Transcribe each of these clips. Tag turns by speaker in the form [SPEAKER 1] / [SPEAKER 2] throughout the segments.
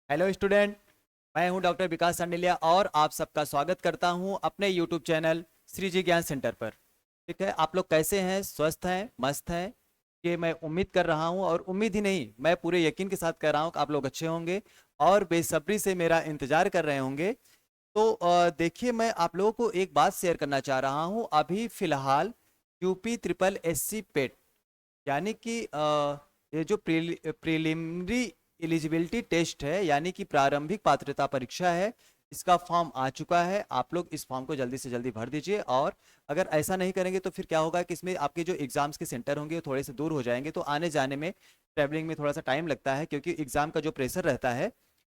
[SPEAKER 1] Hello student. मैं हूं doctor विकास सांडिल्या और आप सबका स्वागत करता हूं अपने यूट्यूब चैनल श्री जी ज्ञान सेंटर पर। ठीक है, आप लोग कैसे हैं? स्वस्थ हैं? मस्त हैं? ये मैं उम्मीद कर रहा हूं, और उम्मीद ही नहीं, मैं पूरे यकीन के साथ कह रहा हूं कि आप लोग अच्छे होंगे और बेसब्री से मेरा इंतजार कर रहे होंगे। तो देखिए, मैं आप लोगों को एक बात शेयर करना चाह रहा हूं। अभी फिलहाल यूपी ट्रिपल एससी पेट, यानी कि ये जो प्रीलिमिनरी एलिजिबिलिटी टेस्ट है, यानी कि प्रारंभिक पात्रता परीक्षा है, इसका फॉर्म आ चुका है। आप लोग इस फॉर्म को जल्दी से जल्दी भर दीजिए। और अगर ऐसा नहीं करेंगे तो फिर क्या होगा कि इसमें आपके जो एग्जाम्स के सेंटर होंगे वो थोड़े से दूर हो जाएंगे, तो आने जाने में, ट्रैवलिंग में थोड़ा सा टाइम लगता है, क्योंकि एग्जाम का जो प्रेशर रहता है,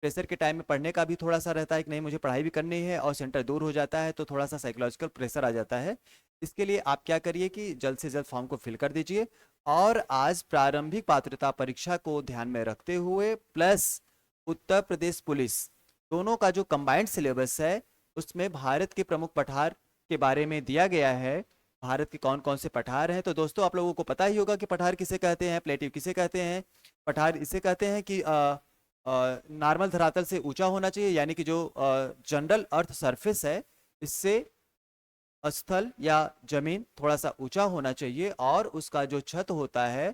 [SPEAKER 1] प्रेशर के टाइम में पढ़ने का भी थोड़ा सा रहता है कि नहीं मुझे पढ़ाई भी करनी है, और सेंटर दूर हो जाता है तो थोड़ा सा साइकोलॉजिकल प्रेशर आ जाता है। इसके लिए आप क्या करिए कि जल्द से जल्द फॉर्म को फिल कर दीजिए। और आज प्रारंभिक पात्रता परीक्षा को ध्यान में रखते हुए प्लस उत्तर प्रदेश पुलिस, दोनों का जो कंबाइंड सिलेबस है, उसमें भारत के प्रमुख पठार के बारे में दिया गया है। भारत के कौन कौन से पठार हैं? तो दोस्तों, आप लोगों को पता ही होगा कि पठार किसे कहते हैं, प्लेटिव किसे कहते हैं। पठार इसे कहते हैं कि नॉर्मल धरातल से ऊंचा होना चाहिए, यानी कि जो जनरल अर्थ सरफेस है, इससे स्थल या जमीन थोड़ा सा ऊंचा होना चाहिए। और उसका जो छत होता है,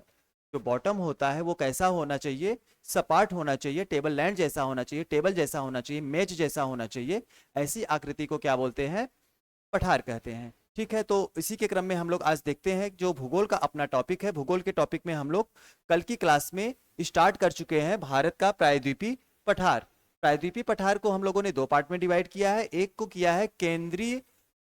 [SPEAKER 1] जो बॉटम होता है, वो कैसा होना चाहिए? सपाट होना चाहिए, टेबल लैंड जैसा होना चाहिए, टेबल जैसा होना चाहिए, मेज जैसा होना चाहिए। ऐसी आकृति को क्या बोलते हैं? पठार कहते हैं। ठीक है, तो इसी के क्रम में हम लोग आज देखते हैं जो भूगोल का अपना टॉपिक है। भूगोल के टॉपिक में हम लोग कल की क्लास में स्टार्ट कर चुके हैं भारत का प्रायद्वीपीय पठार। प्रायद्वीपीय पठार को हम लोगों ने दो पार्ट में डिवाइड किया है। एक को किया है केंद्रीय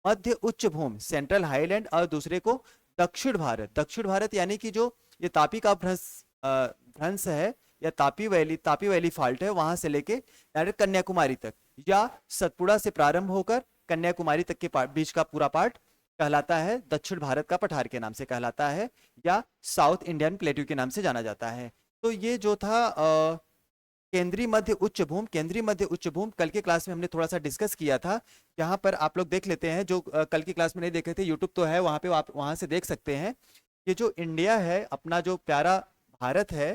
[SPEAKER 1] मध्य उच्च भूमि, सेंट्रल हाईलैंड, और दूसरे को दक्षिण भारत। दक्षिण भारत यानी कि जो ये तापी का भ्रंश है, या तापी वैली फॉल्ट है, वहां से लेके डायरेक्ट कन्याकुमारी तक, या सतपुड़ा से प्रारंभ होकर कन्याकुमारी तक के बीच का पूरा पार्ट कहलाता है दक्षिण भारत का पठार के नाम से कहलाता है, या साउथ इंडियन प्लेट्यू के नाम से जाना जाता है। तो ये जो था केंद्रीय मध्य उच्च भूमि, केंद्रीय मध्य उच्च भूमि कल के क्लास में हमने थोड़ा सा डिस्कस किया था। यहाँ पर आप लोग देख लेते हैं, जो कल की क्लास में नहीं देखे थे, यूट्यूब तो है वहाँ पे, आप वहाँ से देख सकते हैं। ये जो इंडिया है, अपना जो प्यारा भारत है,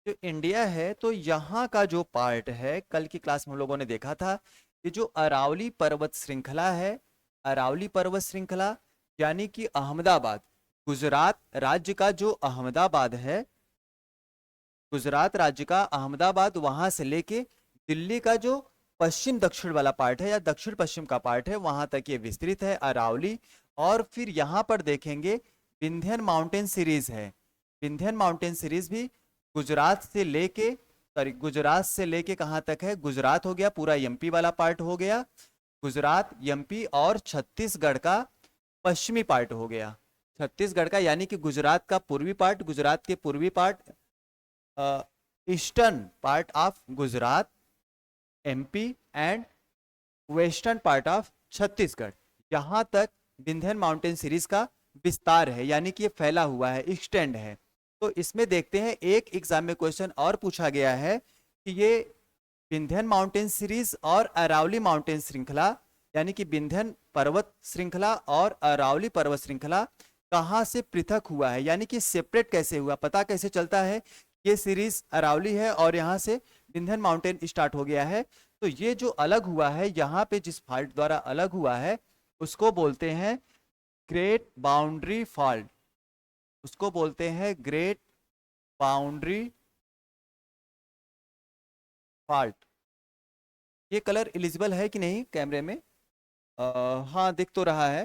[SPEAKER 1] जो इंडिया है, तो यहाँ का जो पार्ट है, कल की क्लास में हम लोगों ने देखा था, ये जो अरावली पर्वत श्रृंखला है, अरावली पर्वत श्रृंखला, यानी कि अहमदाबाद, गुजरात राज्य का जो अहमदाबाद है, गुजरात राज्य का अहमदाबाद, वहां से लेके दिल्ली का जो पश्चिम दक्षिण वाला पार्ट है, या दक्षिण पश्चिम का पार्ट है, वहां तक ये विस्तृत है अरावली। और फिर यहाँ पर देखेंगे विंध्यन माउंटेन सीरीज है। विंध्यन माउंटेन सीरीज भी गुजरात से लेके, सॉरी, गुजरात से लेके कहाँ तक है? गुजरात हो गया, पूरा एमपी वाला पार्ट हो गया, गुजरात, एमपी और छत्तीसगढ़ का पश्चिमी पार्ट हो गया। छत्तीसगढ़ का, यानी कि गुजरात का पूर्वी पार्ट, गुजरात के पूर्वी part, eastern part of Gujarat, MP, and western part of Chhattisgarh, यहाँ तक विंध्यन माउंटेन सीरीज का विस्तार है, यानी कि ये फैला हुआ है, एक्सटेंड है। तो इसमें देखते हैं, एक एग्जाम में क्वेश्चन और पूछा गया है कि ये विंध्यन माउंटेन सीरीज और अरावली माउंटेन श्रृंखला, यानी कि विंध्यन पर्वत श्रृंखला और अरावली पर्वत श्रृंखला कहाँ से पृथक हुआ है, यानी कि सेपरेट कैसे हुआ, पता कैसे चलता है ये सीरीज अरावली है और यहाँ से विंध्यन माउंटेन स्टार्ट हो गया है। तो ये जो अलग हुआ है, यहाँ पे जिस फॉल्ट द्वारा अलग हुआ है, उसको बोलते हैं ग्रेट बाउंड्री फॉल्ट, उसको बोलते हैं ग्रेट बाउंड्री फॉल्ट। ये कलर एलिजिबल है कि नहीं कैमरे में? हाँ, दिख तो रहा है,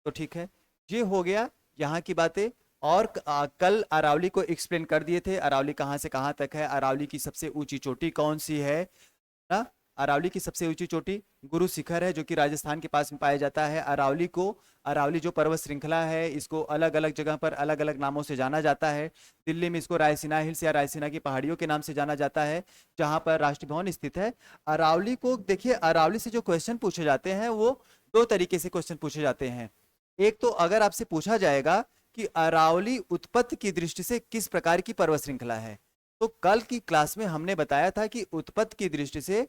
[SPEAKER 1] तो ठीक है। ये हो गया यहाँ की बातें। और कल अरावली को एक्सप्लेन कर दिए थे, अरावली कहाँ से कहाँ तक है, अरावली की सबसे ऊंची चोटी कौन सी है ना? अरावली की सबसे ऊंची चोटी गुरु शिखर है, जो कि राजस्थान के पास में पाया जाता है। अरावली को, अरावली जो पर्वत श्रृंखला है, इसको अलग अलग जगह पर अलग अलग नामों से जाना जाता है। दिल्ली में इसको रायसीना हिल्स या रायसीना की पहाड़ियों के नाम से जाना जाता है, जहां पर राष्ट्रीय भवन स्थित है। अरावली को देखिए, अरावली से जो क्वेश्चन पूछे जाते हैं वो दो तरीके से क्वेश्चन पूछे जाते हैं। एक तो अगर आपसे पूछा जाएगा कि अरावली उत्पत्ति की दृष्टि से किस प्रकार की पर्वत श्रृंखला है। तो कल की क्लास में हमने बताया था कि उत्पत्ति की दृष्टि से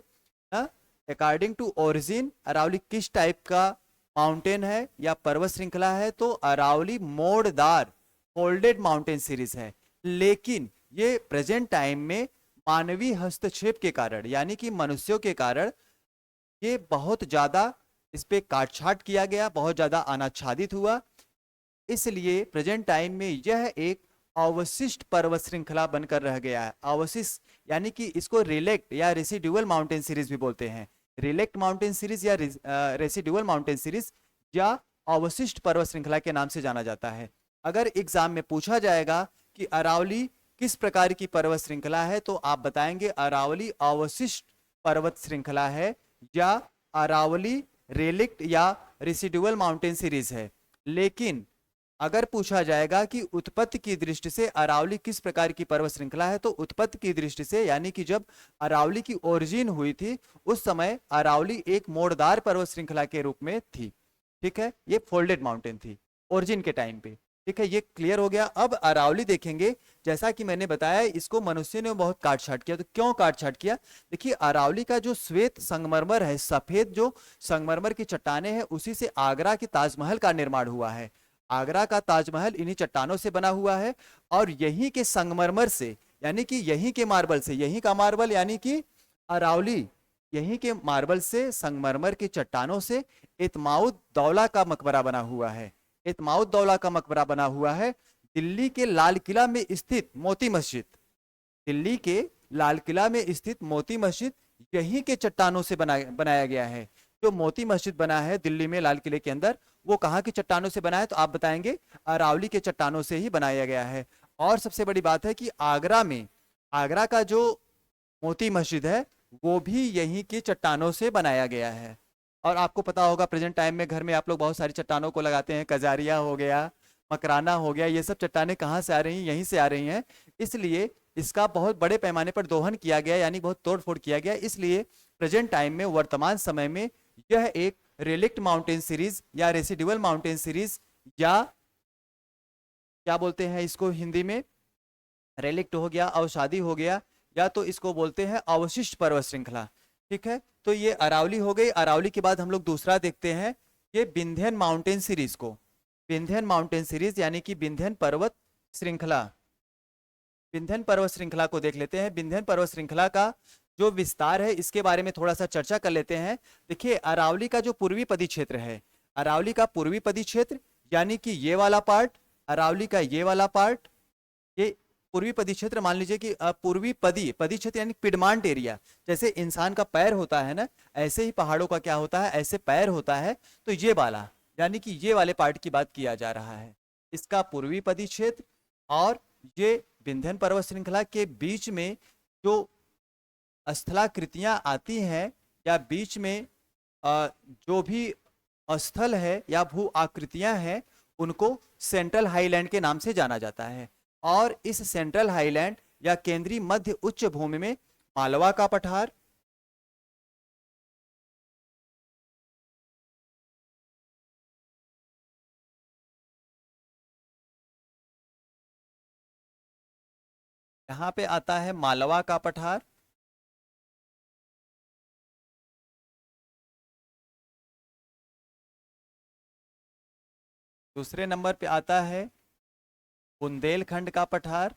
[SPEAKER 1] अकॉर्डिंग टू ओरिजिन अरावली किस टाइप का माउंटेन है या पर्वत श्रृंखला है। तो अरावली मोड़दार फोल्डेड माउंटेन सीरीज है, लेकिन ये प्रेजेंट टाइम में मानवीय हस्तक्षेप के कारण यानी कि मनुष्यों के कारण ये बहुत ज्यादा इस पे काटछाट किया गया, बहुत ज्यादा अनाच्छादित हुआ। इसलिए प्रेजेंट टाइम में यह एक अवशिष्ट पर्वत श्रृंखला बनकर रह गया है। अवशिष्ट यानी कि इसको रिलेक्ट या रेसिडुअल माउंटेन सीरीज भी बोलते हैं। रिलेक्ट माउंटेन सीरीज या रेसिडुअल माउंटेन सीरीज या अवशिष्ट पर्वत श्रृंखला के नाम से जाना जाता है। अगर एग्जाम में पूछा जाएगा कि अरावली किस प्रकार की पर्वत श्रृंखला है, तो आप बताएंगे अरावली अवशिष्ट पर्वत श्रृंखला है या अरावली रेलिक्ट या रेसिडुअल माउंटेन सीरीज है। लेकिन अगर पूछा जाएगा कि उत्पत्ति की दृष्टि से अरावली किस प्रकार की पर्वत श्रृंखला है, तो उत्पत्ति की दृष्टि से यानी कि जब अरावली की ओरिजिन हुई थी उस समय अरावली एक मोड़दार पर्वत श्रृंखला के रूप में थी। ठीक है, ये फोल्डेड माउंटेन थी ओरिजिन के टाइम पे। ठीक है, ये क्लियर हो गया। अब अरावली देखेंगे। जैसा कि मैंने बताया इसको मनुष्य ने बहुत काटछाट किया। तो क्यों काटछाट किया? देखिए, अरावली का जो श्वेत संगमरमर है, सफेद जो संगमरमर की चट्टाने हैं, उसी से आगरा के ताजमहल का निर्माण हुआ है। आगरा का ताजमहल इन्हीं चट्टानों से बना हुआ है और यहीं के संगमरमर से यानी कि यहीं के मार्बल से, यहीं का मार्बल यानी कि अरावली, यहीं के मार्बल से संगमरमर की चट्टानों से इतमाउद दौला का मकबरा बना हुआ है। इतमाउद दौला का मकबरा बना हुआ है दिल्ली के लाल किला में स्थित मोती मस्जिद। दिल्ली के लाल किला में स्थित मोती मस्जिद यहीं के चट्टानों से बनाया गया है। जो मोती मस्जिद बना है दिल्ली में लाल किले के अंदर, वो कहाँ की चट्टानों से बना है? तो आप बताएंगे अरावली के चट्टानों से ही बनाया गया है। और सबसे बड़ी बात है कि आगरा में, आगरा का जो मोती मस्जिद है वो भी यहीं की चट्टानों से बनाया गया है। और आपको पता होगा प्रेजेंट टाइम में घर में आप लोग बहुत सारी चट्टानों को लगाते हैं। कजारिया हो गया, मकराना हो गया, ये सब चट्टानें कहाँ से आ रही हैं? यहीं से आ रही हैं। इसलिए इसका बहुत बड़े पैमाने पर दोहन किया गया यानी बहुत तोड़फोड़ किया गया। इसलिए प्रेजेंट टाइम में, वर्तमान समय में, यह एक रेलिक्ट माउंटेन सीरीज या रेसिडुअल माउंटेन सीरीज या क्या बोलते हैं इसको हिंदी में, रेलिक्ट हो गया, अवसादी हो गया, या तो इसको बोलते हैं अवशिष्ट पर्वत श्रृंखला। ठीक है, तो ये अरावली हो गई। अरावली के बाद हम लोग दूसरा देखते हैं ये विंध्यन माउंटेन सीरीज को। विंध्यन माउंटेन सीरीज यानी कि विंध्यन पर्वत श्रृंखला। विंध्यन पर्वत श्रृंखला को देख लेते हैं। विंध्यन पर्वत श्रृंखला का जो विस्तार है इसके बारे में थोड़ा सा चर्चा कर लेते हैं। देखिए, अरावली का जो पूर्वी पदी क्षेत्र है, अरावली का पूर्वी पदी क्षेत्र यानी कि ये वाला पार्ट, अरावली का ये वाला पार्ट, ये पूर्वी पदी क्षेत्र मान लीजिए कि पूर्वी पदी, पदी क्षेत्र यानी पिडमांट एरिया। जैसे इंसान का पैर होता है ना, ऐसे ही पहाड़ों का क्या होता है, ऐसे पैर होता है। तो ये वाला यानी कि ये वाले पार्ट की बात किया जा रहा है, इसका पूर्वी पदी क्षेत्र। और ये विंध्यन पर्वत श्रृंखला के बीच में जो स्थलाकृतियां आती हैं या बीच में जो भी स्थल है या भू आकृतियां हैं, उनको सेंट्रल हाईलैंड के नाम से जाना जाता है। और इस सेंट्रल हाईलैंड या केंद्रीय मध्य उच्च भूमि में मालवा का पठार, यहाँ पे आता है मालवा का पठार। दूसरे नंबर पे आता है बुंदेलखंड का पठार।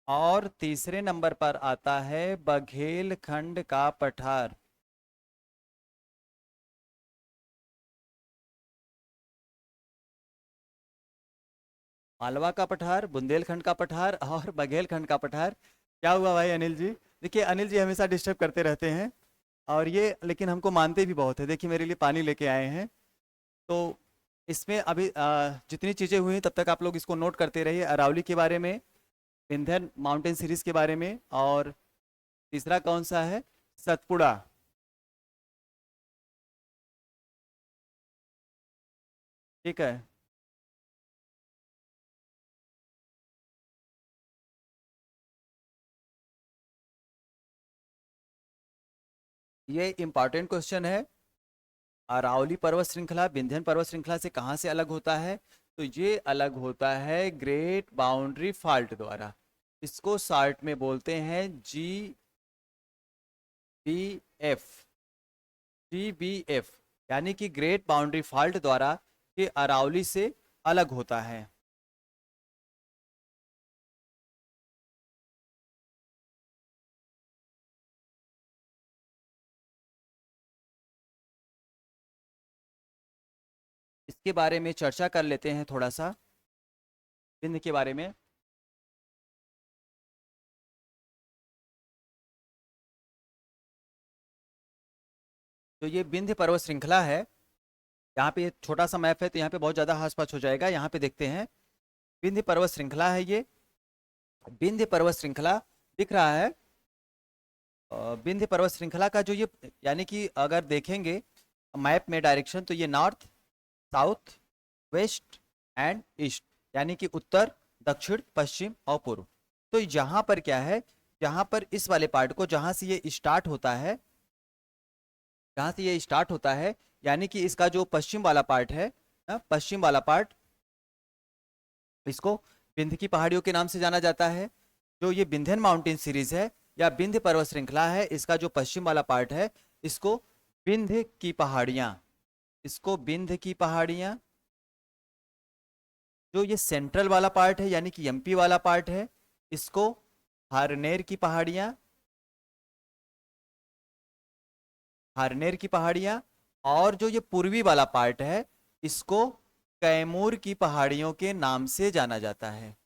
[SPEAKER 1] और तीसरे नंबर पर आता है बघेलखंड का पठार। मालवा का पठार, बुंदेलखंड का पठार और बघेलखंड का पठार। क्या हुआ भाई अनिल जी? देखिए, अनिल जी हमेशा डिस्टर्ब करते रहते हैं और ये लेकिन हमको मानते भी बहुत है। देखिए, मेरे लिए पानी लेके आए हैं। तो इसमें अभी जितनी चीज़ें हुई तब तक आप लोग इसको नोट करते रहिए। अरावली के बारे में, विंध्यन माउंटेन सीरीज के बारे में, और तीसरा कौन सा है? सतपुड़ा। ठीक है। ये इंपॉर्टेंट क्वेश्चन है। अरावली पर्वत श्रृंखला विंध्यन पर्वत श्रृंखला से कहाँ से अलग होता है? तो ये अलग होता है ग्रेट बाउंड्री फॉल्ट द्वारा। इसको शॉर्ट में बोलते हैं GBF। GBF यानी कि ग्रेट बाउंड्री फॉल्ट द्वारा ये अरावली से अलग होता है। इसके बारे में चर्चा कर लेते हैं थोड़ा सा, विंध्य के बारे में। तो ये विंध्य पर्वत श्रृंखला है। यहाँ पे छोटा सा मैप है तो यहाँ पे बहुत ज्यादा हाथ हो जाएगा। यहाँ पे देखते हैं विंध्य पर्वत श्रृंखला है ये। विंध्य पर्वत श्रृंखला दिख रहा है। विंध्य पर्वत श्रृंखला का जो ये यानी कि अगर देखेंगे मैप में डायरेक्शन, तो ये north, south, west and east यानी कि उत्तर, दक्षिण, पश्चिम और पूर्व। तो यहाँ पर क्या है, यहाँ पर इस वाले पार्ट को जहाँ से ये स्टार्ट होता है, जहाँ से ये स्टार्ट होता है यानी कि इसका जो पश्चिम वाला पार्ट है, पश्चिम वाला पार्ट, इसको विंध्य की पहाड़ियों के नाम से जाना जाता है। जो ये विंध्यन माउंटेन सीरीज है या विंध्य पर्वत श्रृंखला है, इसका जो पश्चिम वाला पार्ट है इसको विंध्य की पहाड़ियां, इसको विंध्य की पहाड़ियां। जो ये सेंट्रल वाला पार्ट है यानी कि एमपी वाला पार्ट है, इसको हारनेर की पहाड़ियां, हारनेर की पहाड़ियां। और जो ये पूर्वी वाला पार्ट है इसको कैमूर की पहाड़ियों के नाम से जाना जाता है।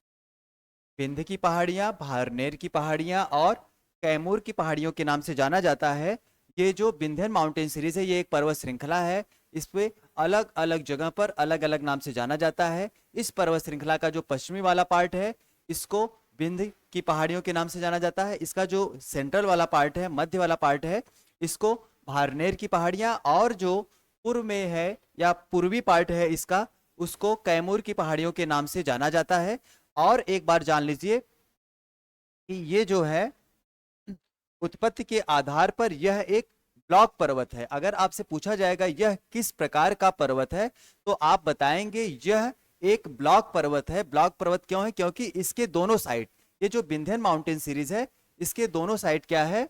[SPEAKER 1] विंध्य की पहाड़ियां, हारनेर की पहाड़ियां और कैमूर की पहाड़ियों के नाम से जाना जाता है। ये जो विंध्यन माउंटेन सीरीज है ये एक पर्वत श्रृंखला है। इस पे अलग अलग जगह पर अलग अलग नाम से जाना जाता है। इस पर्वत श्रृंखला का जो पश्चिमी वाला पार्ट है इसको विंध्य की पहाड़ियों के नाम से जाना जाता है। इसका जो सेंट्रल वाला पार्ट है, मध्य वाला पार्ट है, इसको भारनेर की पहाड़ियां। और जो पूर्व में है या पूर्वी पार्ट है इसका, उसको कैमूर की पहाड़ियों के नाम से जाना जाता है। और एक बार जान लीजिए कि ये जो है उत्पत्ति के आधार पर यह एक ब्लॉक पर्वत है। अगर आपसे पूछा जाएगा यह किस प्रकार का पर्वत है, तो आप बताएंगे यह एक ब्लॉक पर्वत है। ब्लॉक पर्वत क्यों है? क्योंकि इसके दोनों साइड, ये जो विंध्यन माउंटेन सीरीज है इसके दोनों साइड क्या है,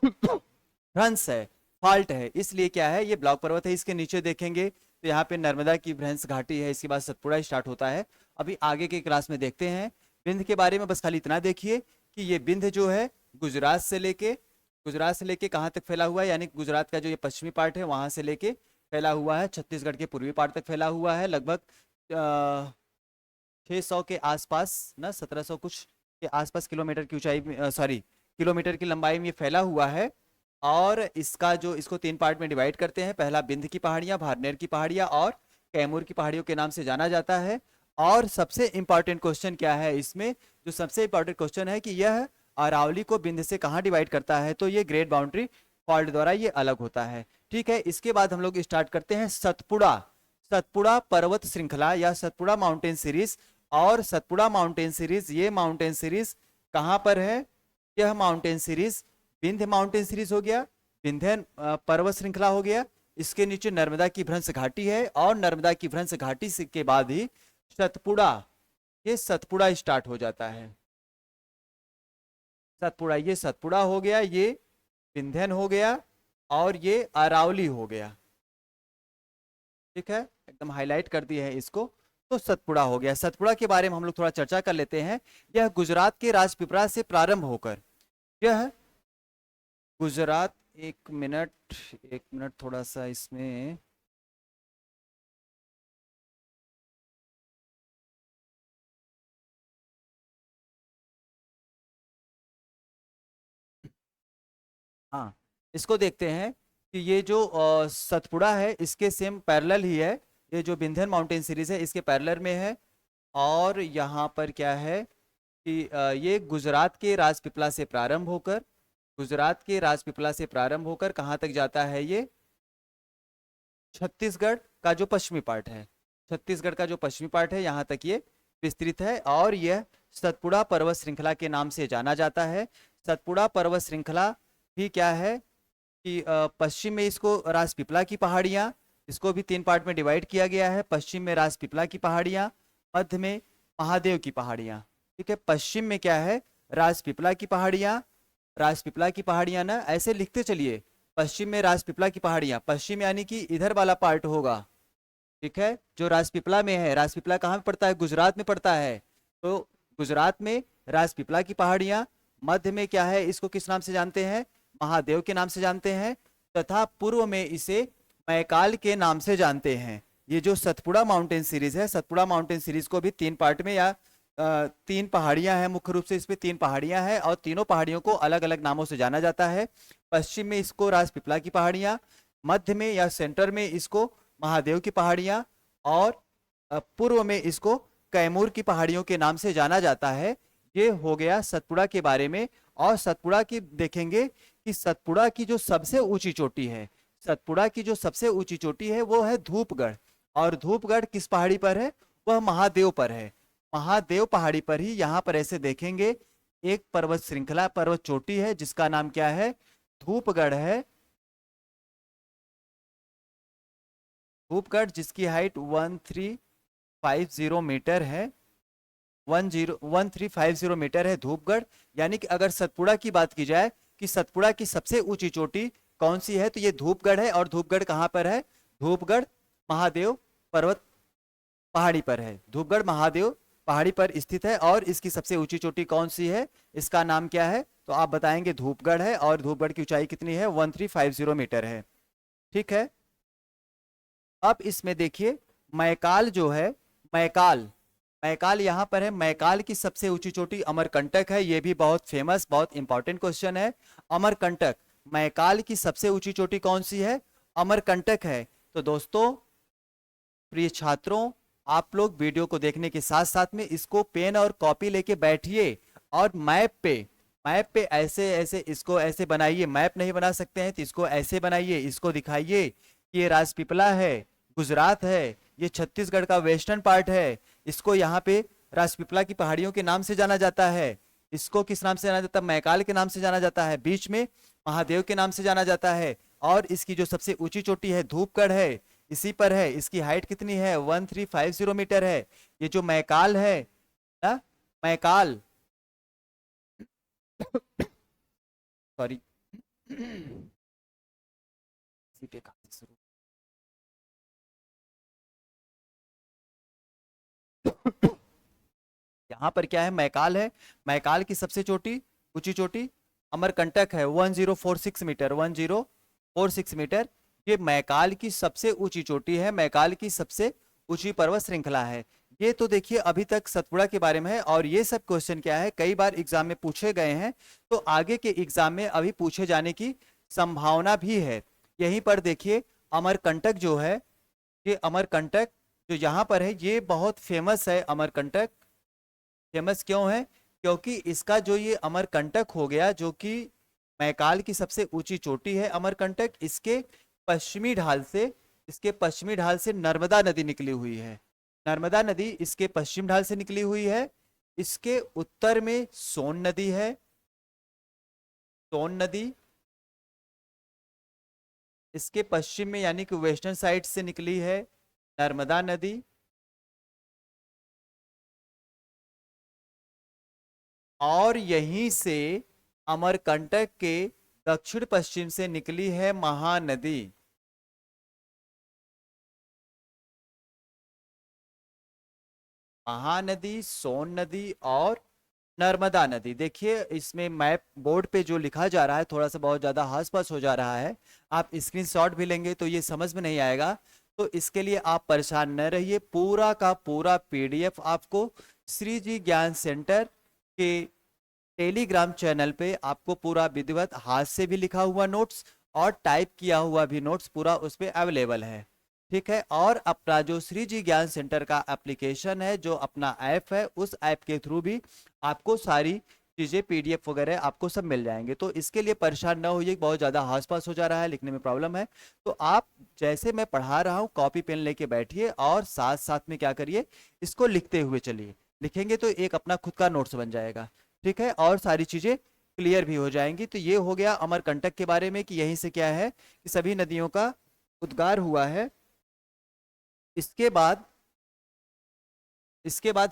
[SPEAKER 1] भ्रंश है, फॉल्ट है, इसलिए क्या है ये ब्लॉक पर्वत है। इसके नीचे देखेंगे तो यहाँ पे नर्मदा की भ्रंश घाटी है, इसके बाद सतपुड़ा स्टार्ट होता है। अभी आगे के क्लास में देखते हैं। विंध्य के बारे में बस खाली इतना देखिए कि ये विंध्य जो है गुजरात से लेके कहाँ तक फैला हुआ है, यानी गुजरात का जो ये पश्चिमी पार्ट है वहां से लेके फैला हुआ है, छत्तीसगढ़ के पूर्वी पार्ट तक फैला हुआ है। लगभग 600 के आसपास ना 1700 कुछ के आसपास किलोमीटर की ऊंचाई, सॉरी किलोमीटर की लंबाई में ये फैला हुआ है। और इसका जो, इसको 3 पार्ट में डिवाइड करते हैं। पहला विंध्य की पहाड़ियां, भारनेर की पहाड़ियां और कैमूर की पहाड़ियों के नाम से जाना जाता है। और सबसे इंपॉर्टेंट क्वेश्चन क्या है इसमें, जो सबसे इंपॉर्टेंट क्वेश्चन है कि यह अरावली को विंध्य से कहाँ डिवाइड करता है, तो ये ग्रेट बाउंड्री फॉल्ट द्वारा ये अलग होता है। ठीक है, इसके बाद हम लोग स्टार्ट करते हैं सतपुड़ा, सतपुड़ा पर्वत श्रृंखला या सतपुड़ा माउंटेन सीरीज। और सतपुड़ा माउंटेन सीरीज, ये माउंटेन सीरीज कहाँ पर है, यह mountain series Vindhya mountain series हो गया, विंध्यन पर्वत श्रृंखला हो गया। इसके नीचे नर्मदा की भ्रंश घाटी है और नर्मदा की भ्रंश घाटी के बाद ही सतपुड़ा, ये सतपुड़ा स्टार्ट हो जाता है। सतपुड़ा, ये सतपुड़ा हो गया, ये विंध्यन हो गया और ये अरावली हो गया। ठीक है, एकदम हाईलाइट कर दिया है इसको। तो सतपुड़ा हो गया। सतपुड़ा के बारे में हम लोग थोड़ा चर्चा कर लेते हैं। यह गुजरात के राजपीपला से प्रारंभ होकर, यह गुजरात, एक मिनट थोड़ा सा इसमें, हाँ इसको देखते हैं कि ये जो सतपुड़ा है इसके सेम पैरेलल ही है। ये जो विंध्यन माउंटेन सीरीज है इसके पैरेलल में है। और यहाँ पर क्या है कि ये गुजरात के राजपीपला से प्रारंभ होकर, गुजरात के राजपीपला से प्रारंभ होकर कहाँ तक जाता है, ये छत्तीसगढ़ का जो पश्चिमी पार्ट है, छत्तीसगढ़ का जो पश्चिमी पार्ट है यहाँ तक ये विस्तृत है। और यह सतपुड़ा पर्वत श्रृंखला के नाम से जाना जाता है। सतपुड़ा पर्वत श्रृंखला अभी क्या है कि पश्चिम में इसको राजपीपला की पहाड़ियाँ, इसको भी 3 पार्ट में डिवाइड किया गया है। पश्चिम में राजपीपला की पहाड़ियाँ, मध्य में महादेव की पहाड़ियाँ। ठीक है, पश्चिम में क्या है, राजपीपला की पहाड़ियाँ। राजपीपला की पहाड़ियाँ ना ऐसे लिखते चलिए, पश्चिम में राजपीपला की पहाड़ियाँ, पश्चिम यानी कि इधर वाला पार्ट होगा। ठीक है, जो राजपीपला में है, राजपीपला कहाँ पे पड़ता है, गुजरात में पड़ता है। तो गुजरात में राजपीपला की पहाड़ियाँ। मध्य में क्या है, इसको किस नाम से जानते हैं, महादेव के नाम से जानते हैं। तथा पूर्व में इसे मैकाल के नाम से जानते हैं। ये जो सतपुड़ा माउंटेन सीरीज है, सतपुड़ा माउंटेन सीरीज को भी 3 पार्ट में या 3 पहाड़ियां हैं, मुख्य रूप से इसमें 3 पहाड़ियां हैं और तीनों पहाड़ियों को अलग अलग नामों से जाना जाता है। पश्चिम में इसको राजपीपला की पहाड़ियां, मध्य में या सेंटर में इसको महादेव की पहाड़ियां और पूर्व में इसको कैमूर की पहाड़ियों के नाम से जाना जाता है। ये हो गया सतपुड़ा के बारे में। और सतपुड़ा की देखेंगे कि सतपुड़ा की जो सबसे ऊंची चोटी है, सतपुड़ा की जो सबसे ऊंची चोटी है वो है धूपगढ़। और धूपगढ़ किस पहाड़ी पर है, वह महादेव पर है। महादेव पहाड़ी पर ही यहाँ पर ऐसे देखेंगे एक पर्वत श्रृंखला, पर्वत चोटी है जिसका नाम क्या है, धूपगढ़ है। धूपगढ़ जिसकी हाइट 1350 मीटर है, 1350 मीटर है धूपगढ़। यानी कि अगर सतपुड़ा की बात की जाए कि सतपुड़ा की सबसे ऊंची चोटी कौन सी है, तो ये धूपगढ़ है। और धूपगढ़ कहाँ पर है, धूपगढ़ महादेव पर्वत पहाड़ी पर है। धूपगढ़ महादेव पहाड़ी पर स्थित है। और इसकी सबसे ऊंची चोटी कौन सी है, इसका नाम क्या है, तो आप बताएंगे धूपगढ़ है। और धूपगढ़ की ऊंचाई कितनी है, 1350 मीटर है। ठीक है, अब इसमें देखिए मैकाल जो है, मैकाल, मैकाल यहाँ पर है। मैकाल की सबसे ऊंची चोटी अमरकंटक है। ये भी बहुत फेमस, बहुत इंपॉर्टेंट क्वेश्चन है। अमरकंटक, मैकाल की सबसे ऊंची चोटी कौन सी है, अमरकंटक है। तो दोस्तों, प्रिय छात्रों, आप लोग वीडियो को देखने के साथ साथ में इसको पेन और कॉपी लेके बैठिए और मैप पे ऐसे ऐसे इसको ऐसे बनाइए। मैप नहीं बना सकते हैं तो इसको ऐसे बनाइए, इसको दिखाइए कि ये राजपीपला है, गुजरात है, ये छत्तीसगढ़ का वेस्टर्न पार्ट है। इसको यहाँ पे राजपीपला की पहाड़ियों के नाम से जाना जाता है। इसको किस नाम से जाना जाता है, मैकाल के नाम से जाना जाता है। बीच में महादेव के नाम से जाना जाता है। और इसकी जो सबसे ऊंची चोटी है धूपगढ़ है, इसी पर है। इसकी हाइट कितनी है, 1350 मीटर है। ये जो मैकाल है ना, मैकाल सॉरी यहाँ पर क्या है, मैकाल है। मैकाल की सबसे चोटी, ऊंची चोटी अमरकंटक है, 1046 मीटर, 1046 मीटर। ये मैकाल की सबसे ऊंची चोटी है, मैकाल की सबसे ऊंची पर्वत श्रृंखला है। ये तो देखिए अभी तक सतपुड़ा के बारे में है। और ये सब क्वेश्चन क्या है, कई बार एग्जाम में पूछे गए हैं, तो आगे के एग्जाम में अभी पूछे जाने की संभावना भी है। यहीं पर देखिए अमरकंटक जो है, ये अमरकंटक जो यहाँ पर है ये बहुत फेमस है। अमरकंटक फेमस क्यों है, क्योंकि इसका जो ये अमरकंटक हो गया, जो कि मैकाल की सबसे ऊंची चोटी है अमरकंटक, इसके पश्चिमी ढाल से, इसके पश्चिमी ढाल से नर्मदा नदी निकली हुई है। नर्मदा नदी इसके पश्चिम ढाल से निकली हुई है। इसके उत्तर में सोन नदी है, सोन नदी इसके पश्चिम में यानी कि वेस्टर्न साइड से निकली है नर्मदा नदी। और यहीं से अमरकंटक के दक्षिण पश्चिम से निकली है महानदी। महानदी, सोन नदी और नर्मदा नदी। देखिए इसमें मैप बोर्ड पे जो लिखा जा रहा है थोड़ा सा बहुत ज्यादा हास-पास हो जा रहा है। आप स्क्रीनशॉट भी लेंगे तो ये समझ में नहीं आएगा। तो इसके लिए आप परेशान न रहिए, पूरा का पूरा पीडीएफ आपको श्री जी ज्ञान सेंटर के टेलीग्राम चैनल पे आपको पूरा विधिवत हाथ से भी लिखा हुआ नोट्स और टाइप किया हुआ भी नोट्स पूरा उस पर अवेलेबल है। ठीक है, और अपना जो श्री जी ज्ञान सेंटर का एप्लीकेशन है, जो अपना ऐप है, उस ऐप के थ्रू भी आपको सारी चीज़ें पीडीएफ वगैरह आपको सब मिल जाएंगे। तो इसके लिए परेशान ना होइए, बहुत ज़्यादा हास पास हो जा रहा है, लिखने में प्रॉब्लम है। तो आप जैसे मैं पढ़ा रहा हूँ कॉपी पेन लेके बैठिए और साथ साथ में क्या करिए, इसको लिखते हुए चलिए। लिखेंगे तो एक अपना खुद का नोट्स बन जाएगा। ठीक है, और सारी चीज़ें क्लियर भी हो जाएंगी। तो ये हो गया अमरकंटक के बारे में कि यहीं से क्या है कि सभी नदियों का उद्गार हुआ है। इसके बाद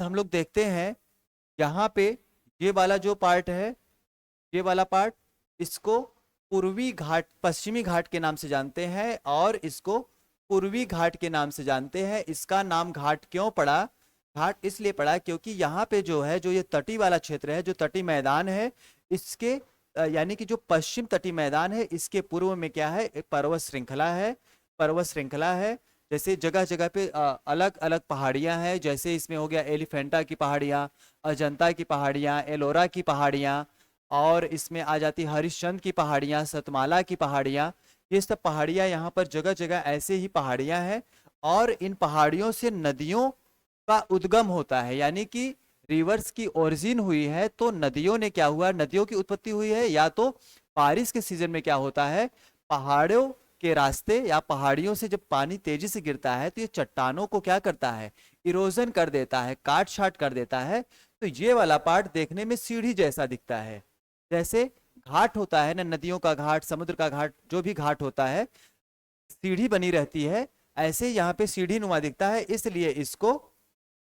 [SPEAKER 1] हम लोग देखते हैं यहाँ पे ये वाला जो पार्ट है, ये वाला पार्ट, इसको पूर्वी घाट पश्चिमी घाट के नाम से जानते हैं और इसको पूर्वी घाट के नाम से जानते हैं। इसका नाम घाट क्यों पड़ा? घाट इसलिए पड़ा क्योंकि यहाँ पे जो है, जो ये तटी वाला क्षेत्र है, जो तटी मैदान है, इसके यानी कि जो पश्चिम तटी मैदान है, इसके पूर्व में क्या है, एक पर्वत श्रृंखला है। पर्वत श्रृंखला है, जैसे जगह जगह पे अलग अलग पहाड़ियां हैं। जैसे इसमें हो गया एलिफेंटा की पहाड़ियां, अजंता की पहाड़ियां, एलोरा की पहाड़ियां, और इसमें आ जाती हरिश्चंद्र की पहाड़ियां, सतमाला की पहाड़ियां। ये सब पहाड़ियां यहाँ पर जगह जगह ऐसे ही पहाड़ियां हैं। और इन पहाड़ियों से नदियों का उद्गम होता है, यानी कि रिवर्स की ओरिजिन हुई है। तो नदियों ने क्या हुआ, नदियों की उत्पत्ति हुई है या तो बारिश के सीजन में क्या होता है, पहाड़ों के रास्ते या पहाड़ियों से जब पानी तेजी से गिरता है तो ये चट्टानों को क्या करता है, इरोजन कर देता है, काट छाट कर देता है। तो ये वाला पार्ट देखने में सीढ़ी जैसा दिखता है। जैसे घाट होता है ना, नदियों का घाट, समुद्र का घाट, जो भी घाट होता है, सीढ़ी बनी रहती है, ऐसे यहाँ पे सीढ़ी नुमा दिखता है, इसलिए इसको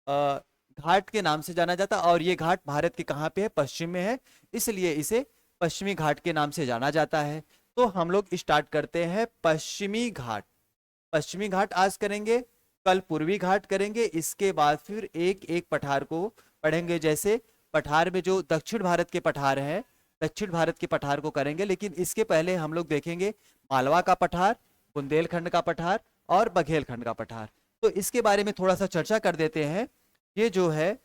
[SPEAKER 1] अ, घाट के नाम से जाना जाता है। और ये घाट भारत के कहाँ पे है, पश्चिम में है, इसलिए इसे पश्चिमी घाट के नाम से जाना जाता है। तो हम लोग स्टार्ट करते हैं पश्चिमी घाट। पश्चिमी घाट आज करेंगे, कल पूर्वी घाट करेंगे, इसके बाद फिर एक एक पठार को पढ़ेंगे। जैसे पठार में जो दक्षिण भारत के पठार हैं, दक्षिण भारत के पठार को करेंगे, लेकिन इसके पहले हम लोग देखेंगे मालवा का पठार, बुंदेलखंड का पठार और बघेलखंड का पठार। तो इसके बारे में थोड़ा सा चर्चा कर देते हैं। ये जो है,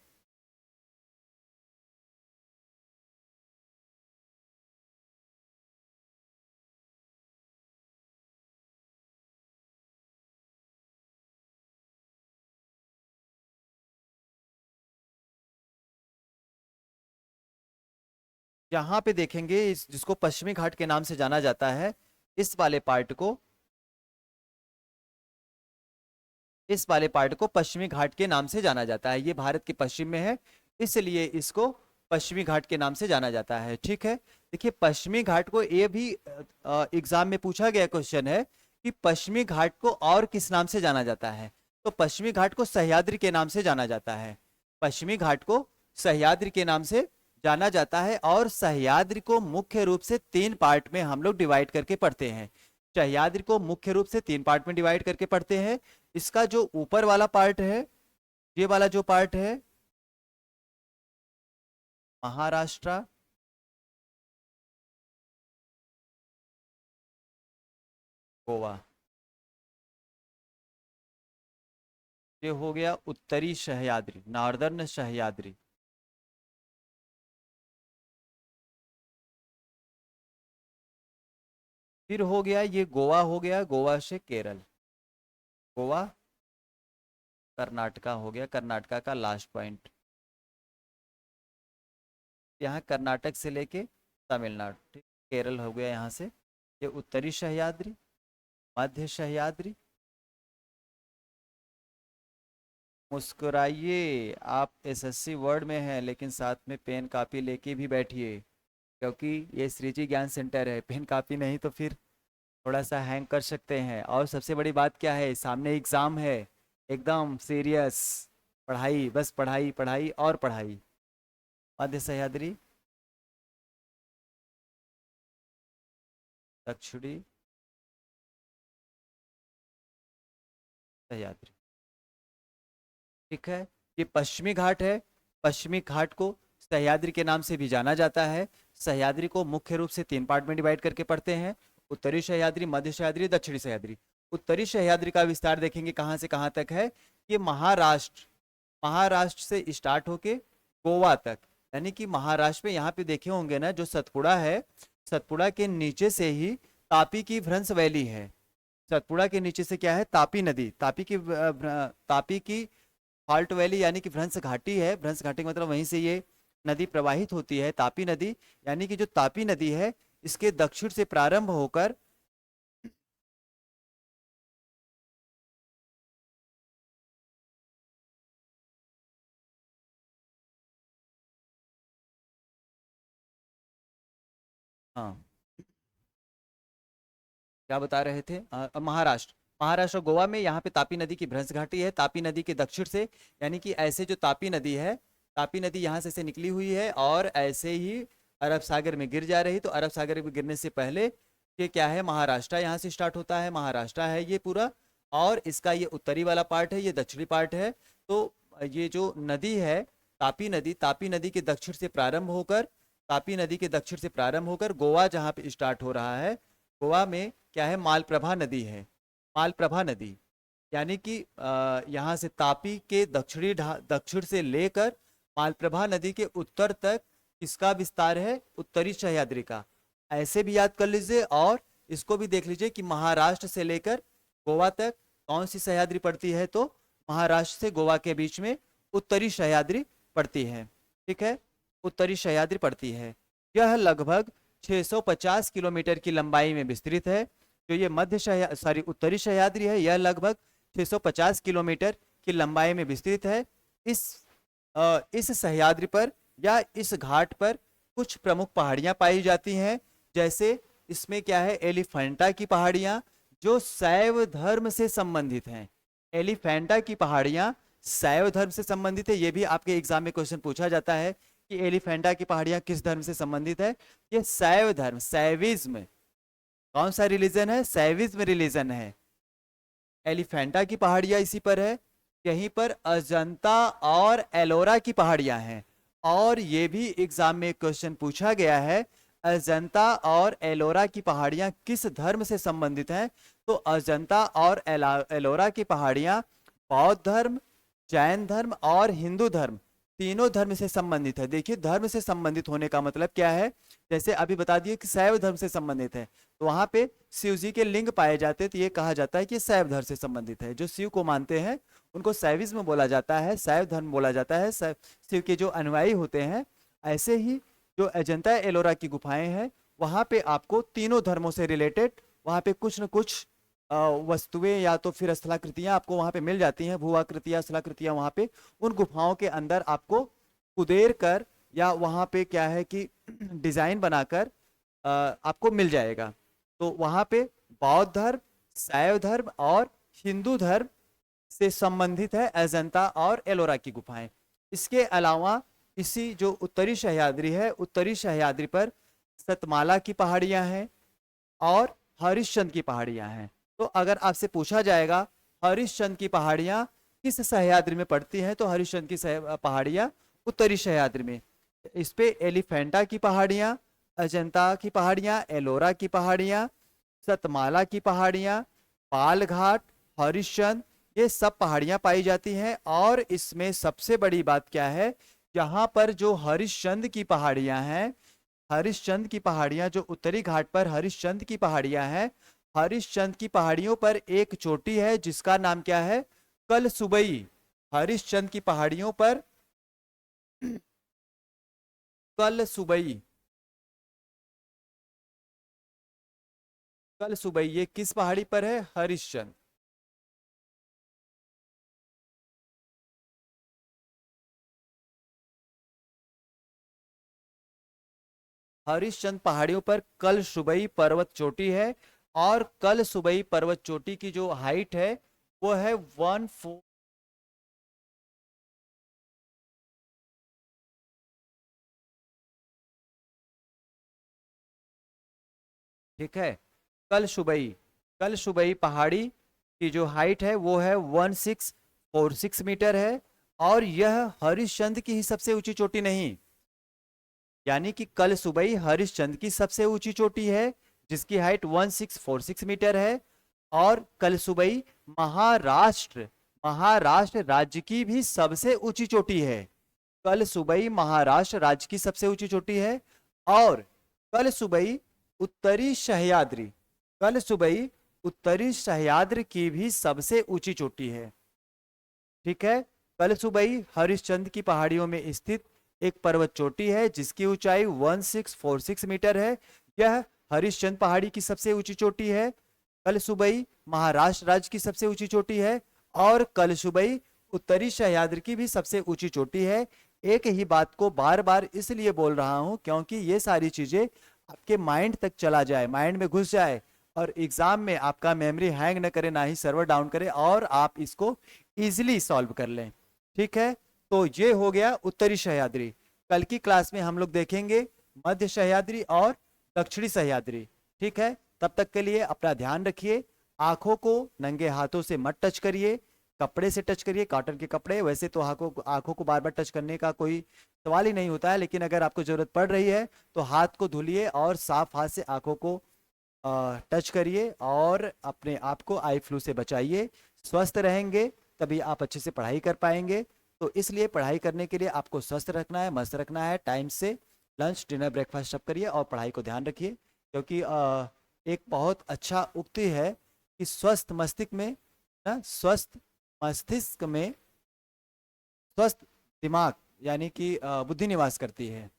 [SPEAKER 1] यहाँ पे देखेंगे जिसको पश्चिमी घाट के नाम से जाना जाता है, इस वाले पार्ट को, इस वाले पार्ट को पश्चिमी घाट के नाम से जाना जाता है। ये भारत के पश्चिम में है, इसलिए इसको पश्चिमी घाट के नाम से जाना जाता है। ठीक है, देखिए पश्चिमी घाट को, ये भी एग्जाम में पूछा गया क्वेश्चन है कि पश्चिमी घाट को और किस नाम से जाना जाता है। तो पश्चिमी घाट को सह्याद्री के नाम से जाना जाता है। पश्चिमी घाट को सह्याद्री के नाम से जाना जाता है। और सह्याद्री को मुख्य रूप से तीन पार्ट में हम लोग डिवाइड करके पढ़ते हैं। सह्याद्री को मुख्य रूप से तीन पार्ट में डिवाइड करके पढ़ते हैं। इसका जो ऊपर वाला पार्ट है, ये वाला जो पार्ट है, महाराष्ट्र, गोवा, ये हो गया उत्तरी सह्याद्री, नॉर्दर्न सह्याद्री। फिर हो गया ये गोवा, हो गया गोवा से केरल, गोवा कर्नाटका हो गया, कर्नाटका का लास्ट पॉइंट। यहाँ कर्नाटक से लेके तमिलनाडु, ठीक, केरल हो गया यहाँ से। ये उत्तरी सह्याद्री, मध्य सह्याद्री। मुस्कुराइए, आप एसएससी वर्ड में हैं, लेकिन साथ में पेन कापी लेके भी बैठिए, क्योंकि ये श्रीजी ज्ञान सेंटर है। पेन कापी नहीं तो फिर थोड़ा सा हैंग कर सकते हैं। और सबसे बड़ी बात क्या है, सामने एग्जाम है, एकदम सीरियस पढ़ाई, बस पढ़ाई पढ़ाई और पढ़ाई। मध्य सह्याद्री, दक्षिणी सह्याद्री, ठीक है। ये पश्चिमी घाट है, पश्चिमी घाट को सह्याद्री के नाम से भी जाना जाता है। सह्याद्री को मुख्य रूप से तीन पार्ट में डिवाइड करके पढ़ते हैं, उत्तरी सह्याद्री, मध्य सह्याद्री, दक्षिणी सह्याद्री। उत्तरी सह्याद्री का विस्तार देखेंगे कहाँ से कहाँ तक है। ये महाराष्ट्र, महाराष्ट्र से स्टार्ट होके गोवा तक, यानी कि महाराष्ट्र में यहाँ पे देखे होंगे ना, जो सतपुड़ा है, सतपुड़ा के नीचे से ही तापी की भ्रंश वैली है। सतपुड़ा के नीचे से क्या है, तापी नदी, तापी की फॉल्ट वैली, यानी कि भ्रंश घाटी है। भ्रंश घाटी का मतलब वहीं से ये नदी प्रवाहित होती है, तापी नदी। यानी कि जो तापी नदी है, इसके दक्षिण से प्रारंभ होकर हाँ, क्या बता रहे थे? महाराष्ट्र। महाराष्ट्र और गोवा में यहाँ पे तापी नदी की भ्रंश घाटी है। तापी नदी के दक्षिण से, यानी कि ऐसे जो तापी नदी है, तापी नदी यहाँ से निकली हुई है और ऐसे ही अरब सागर में गिर जा रही। तो अरब सागर में गिरने से पहले ये क्या है, महाराष्ट्र यहाँ से स्टार्ट होता है, महाराष्ट्र है ये पूरा। और इसका ये उत्तरी वाला पार्ट है, ये दक्षिणी पार्ट है। तो ये जो नदी है तापी नदी, तापी नदी के दक्षिण से प्रारंभ होकर, तापी नदी के दक्षिण से प्रारंभ होकर गोवा जहाँ पे स्टार्ट हो रहा है, गोवा में क्या है, मालप्रभा नदी है। मालप्रभा नदी, यानी कि यहाँ से तापी के दक्षिण से लेकर मालप्रभा नदी के उत्तर तक किसका विस्तार है, उत्तरी सह्याद्री का। ऐसे भी याद कर लीजिए और इसको भी देख लीजिए कि महाराष्ट्र से लेकर गोवा तक कौन सी सह्याद्री पड़ती है, तो महाराष्ट्र से गोवा के बीच में उत्तरी सह्याद्री पड़ती है। ठीक है, उत्तरी सह्याद्री पड़ती है। यह लगभग 650 किलोमीटर की लंबाई में विस्तृत है। जो ये उत्तरी सह्याद्री है, यह लगभग 650 किलोमीटर की लंबाई में विस्तृत है। इस सह्याद्री पर या इस घाट पर कुछ प्रमुख पहाड़ियां पाई जाती हैं। जैसे इसमें क्या है, एलिफेंटा की पहाड़ियां जो शैव धर्म से संबंधित हैं। एलिफेंटा की पहाड़ियां शैव धर्म से संबंधित है। ये भी आपके एग्जाम में क्वेश्चन पूछा जाता है कि एलिफेंटा की पहाड़ियां किस धर्म से संबंधित है। ये शैव धर्म, शैविज्म, कौन सा रिलीजन है, शैविज्म रिलीजन है। एलिफेंटा की पहाड़ियां इसी पर है। यहीं पर अजंता और एलोरा की पहाड़ियां हैं। और ये भी एग्जाम में क्वेश्चन पूछा गया है, अजंता और एलोरा की पहाड़ियां किस धर्म से संबंधित हैं। तो अजंता और एलोरा की पहाड़ियां बौद्ध धर्म, जैन धर्म और हिंदू धर्म, तीनों धर्म से संबंधित है। देखिए, धर्म से संबंधित होने का मतलब क्या है, जैसे अभी बता दिए कि शैव धर्म से संबंधित है, तो वहां पे शिव जी के लिंग पाए जाते हैं, तो ये कहा जाता है कि शैव धर्म से संबंधित है। जो शिव को मानते हैं उनको शैविज्म बोला जाता है, शैव धर्म बोला जाता है, शिव के जो अनुयायी होते हैं। ऐसे ही जो अजंता एलोरा की गुफाएं हैं, वहां पे आपको तीनों धर्मों से रिलेटेड वहां पे कुछ न कुछ वस्तुएं या तो फिर स्थलाकृतियां आपको वहां पे मिल जाती हैं, भूआकृतियां, स्थलाकृतियां वहां पे उन गुफाओं के अंदर आपको कुदेर कर या वहां पे क्या है कि डिजाइन बनाकर आपको मिल जाएगा। तो वहां पे बौद्ध धर्म, शैव धर्म और हिंदू धर्म से संबंधित है अजंता और एलोरा की गुफाएं। इसके अलावा इसी जो उत्तरी सह्याद्री है, उत्तरी सह्याद्री पर सतमाला की पहाड़ियां हैं और हरिश्चंद्र की पहाड़ियां हैं। तो अगर आपसे पूछा जाएगा हरिश्चंद्र की पहाड़ियां किस सह्याद्री में पड़ती हैं, तो हरिश्चंद्र की पहाड़ियां उत्तरी सह्याद्री में। इस पे एलिफेंटा की पहाड़ियां, अजंता की पहाड़ियां, एलोरा की पहाड़ियां, सतमाला की पहाड़ियां, पाल घाट, हरिश्चंद्र, ये सब पहाड़ियां पाई जाती हैं। और इसमें सबसे बड़ी बात क्या है, यहाँ पर जो हरिश्चंद्र की पहाड़ियां हैं, हरिश्चंद्र की पहाड़ियां जो उत्तरी घाट पर हरिश्चंद्र की पहाड़ियां हैं, हरिश्चंद्र की पहाड़ियों पर एक चोटी है जिसका नाम क्या है, कलसुबई। हरिश्चंद्र की पहाड़ियों पर कलसुबई, कलसुबई ये किस पहाड़ी पर है, हरिश्चंद्र। हरिश्चंद्र पहाड़ियों पर कलसुबई पर्वत चोटी है। और कलसुबई पर्वत चोटी की जो हाइट है वो है 14। ठीक है, कलसुबई, कलसुबई पहाड़ी की जो हाइट है वो है 1646 मीटर है। और यह हरिश्चंद्र की ही सबसे ऊंची चोटी नहीं, यानी कि कलसुबई हरिश्चंद्र की सबसे ऊंची चोटी है जिसकी हाइट 1646 मीटर है। और कलसुबई महाराष्ट्र, महाराष्ट्र राज्य की भी सबसे ऊंची चोटी है। कलसुबई महाराष्ट्र राज्य की सबसे ऊंची चोटी है। और कलसुबई उत्तरी सह्याद्री, कलसुबई उत्तरी सह्याद्री की भी सबसे ऊंची चोटी है। ठीक है, कलसुबई हरिश्चंद्र की पहाड़ियों में स्थित एक पर्वत चोटी है जिसकी ऊंचाई 1646 मीटर है। यह हरिश्चंद्र पहाड़ी की सबसे ऊंची चोटी है। कलसुबई महाराष्ट्र राज्य की सबसे ऊंची चोटी है। और कलसुबई उत्तरी सह्याद्री की भी सबसे ऊंची चोटी है। एक ही बात को बार बार इसलिए बोल रहा हूं क्योंकि ये सारी चीजें आपके माइंड तक चला जाए, माइंड में घुस जाए, और एग्जाम में आपका मेमोरी हैंग न करे, ना ही सर्वर डाउन करे, और आप इसको इजीली सॉल्व कर लें। ठीक है, तो ये हो गया उत्तरी सह्याद्री। कल की क्लास में हम लोग देखेंगे मध्य सह्याद्री और दक्षिणी सह्याद्री। ठीक है, तब तक के लिए अपना ध्यान रखिए। आंखों को नंगे हाथों से मत टच करिए, कपड़े से टच करिए, कॉटन के कपड़े। वैसे तो आंखों को बार बार टच करने का कोई सवाल ही नहीं होता है, लेकिन अगर आपको जरूरत पड़ रही है तो हाथ को धुलिए और साफ हाथ से आंखों को टच करिए, और अपने आप को आई फ्लू से बचाइए। स्वस्थ रहेंगे तभी आप अच्छे से पढ़ाई कर पाएंगे। तो इसलिए पढ़ाई करने के लिए आपको स्वस्थ रखना है, मस्त रखना है। टाइम से लंच डिनर ब्रेकफास्ट सब करिए और पढ़ाई को ध्यान रखिए, क्योंकि एक बहुत अच्छा उक्ति है कि स्वस्थ मस्तिष्क में, ना, स्वस्थ मस्तिष्क में स्वस्थ दिमाग यानी कि बुद्धि निवास करती है।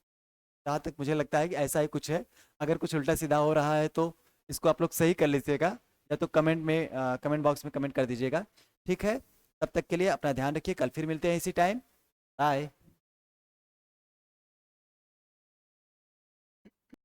[SPEAKER 1] जहाँ तक मुझे लगता है कि ऐसा ही कुछ है। अगर कुछ उल्टा सीधा हो रहा है तो इसको आप लोग सही कर लीजिएगा, या तो कमेंट बॉक्स में कमेंट कर दीजिएगा। ठीक है, तब तक के लिए अपना ध्यान रखिए। कल फिर मिलते हैं इसी टाइम। बाय।